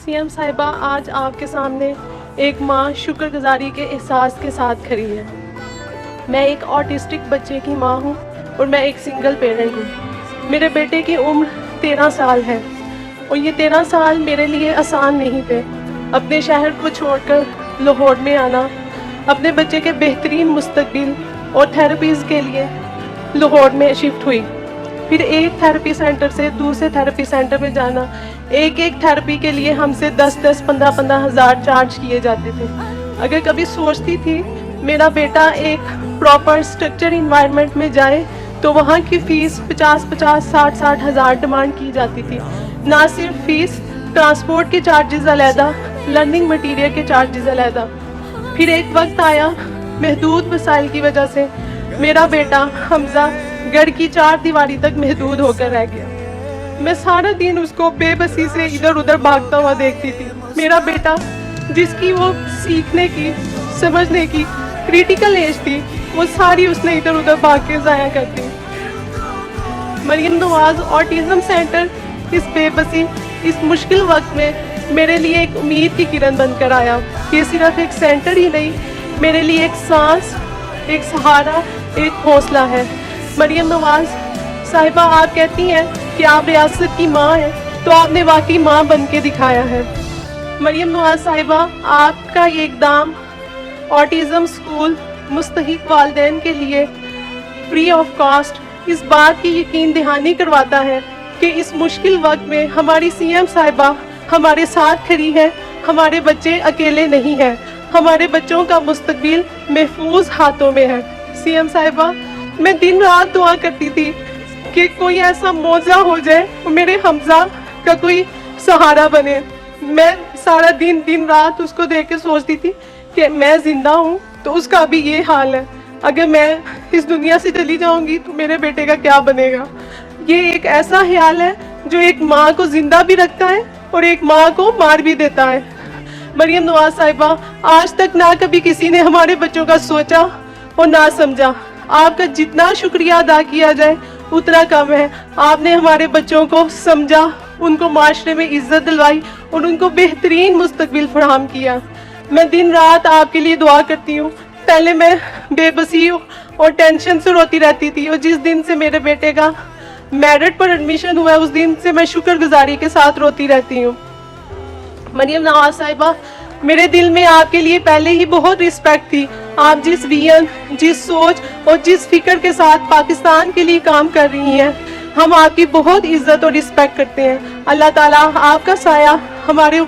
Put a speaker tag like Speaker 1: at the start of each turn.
Speaker 1: CM साहिबा, आज आपके सामने एक माँ शुक्रगुजारी के एहसास के साथ खड़ी है। मैं एक ऑटिस्टिक बच्चे की माँ हूँ और मैं एक सिंगल पेरेंट हूँ। मेरे बेटे की उम्र 13 साल है और ये 13 साल मेरे लिए आसान नहीं थे। अपने शहर को छोड़कर लाहौर में आना, अपने बच्चे के बेहतरीन मुस्तकबिल और थेरेपीज़ के लिए लाहौर में शिफ्ट हुई। फिर एक थेरेपी सेंटर से दूसरे थेरेपी सेंटर में जाना, एक थेरेपी के लिए हमसे 10-10, 15-15 हज़ार चार्ज किए जाते थे। अगर कभी सोचती थी मेरा बेटा एक प्रॉपर स्ट्रक्चर इन्वायरमेंट में जाए तो वहाँ की फ़ीस 50-50, 60-60 हज़ार डिमांड की जाती थी। ना सिर्फ फ़ीस, ट्रांसपोर्ट के चार्जेस अलहदा, लर्निंग मटीरियल के चार्जेस अलहदा। फिर एक वक्त आया, महदूद वसाइल की वजह से मेरा बेटा हमजा घर की 4 दीवारी तक महदूद होकर रह गया। मैं सारा दिन उसको बेबसी से इधर उधर भागता हुआ देखती थी। मेरा बेटा, जिसकी वो सीखने की, समझने की क्रिटिकल एज थी, वो सारी उसने इधर उधर भाग के ज़ाया कर दी। मरियम नवाज ऑटिज़म सेंटर इस बेबसी, इस मुश्किल वक्त में मेरे लिए एक उम्मीद की किरण बनकर आया। ये सिर्फ एक सेंटर ही नहीं, मेरे लिए एक सांस, एक सहारा, एक हौसला है। मरियम नवाज साहिबा, आप कहती हैं कि आप रियासत की माँ हैं, तो आपने वाकई माँ बन के दिखाया है। मरियम नवाज साहिबा, आपका ये इक़दाम ऑटिज़म स्कूल मुस्तहिक वालिदैन के लिए फ्री ऑफ कॉस्ट इस बात की यकीन दहानी करवाता है कि इस मुश्किल वक्त में हमारी सीएम साहिबा हमारे साथ खड़ी है। हमारे बच्चे अकेले नहीं हैं, हमारे बच्चों का मुस्तकबिल महफूज हाथों में है। सीएम साहिबा, मैं दिन रात दुआ करती थी कि कोई ऐसा मौजा हो जाए और मेरे हमजा का कोई सहारा बने। मैं सारा दिन रात उसको देख के सोचती थी कि मैं जिंदा हूँ तो उसका भी ये हाल है। अगर मैं इस दुनिया से चली जाऊंगी तो मेरे बेटे का क्या बनेगा। ये एक ऐसा ख्याल है जो एक माँ को जिंदा भी रखता है और एक माँ को मार भी देता है। मरियम नवाज साहिबा, आज तक ना कभी किसी ने हमारे बच्चों का सोचा और ना समझा। आपका जितना शुक्रिया अदा किया जाए उतना कम है। आपने हमारे बच्चों को समझा, उनको माशरे में इज्जत दिलवाई और उनको बेहतरीन मुस्तकबिल फराहम किया। मैं दिन रात आपके लिए दुआ करती हूँ। पहले मैं बेबसी और टेंशन से रोती रहती थी और जिस दिन से मेरे बेटे का मेरिट पर एडमिशन हुआ है उस दिन से मैं शुक्रगुजारी के साथ रोती रहती हूँ। मरियम नवाज साहिबा, मेरे दिल में आपके लिए पहले ही बहुत रिस्पेक्ट थी। आप जिस विजन, जिस सोच और जिस फिक्र के साथ पाकिस्तान के लिए काम कर रही हैं, हम आपकी बहुत इज्जत और रिस्पेक्ट करते हैं। अल्लाह ताला आपका साया हमारे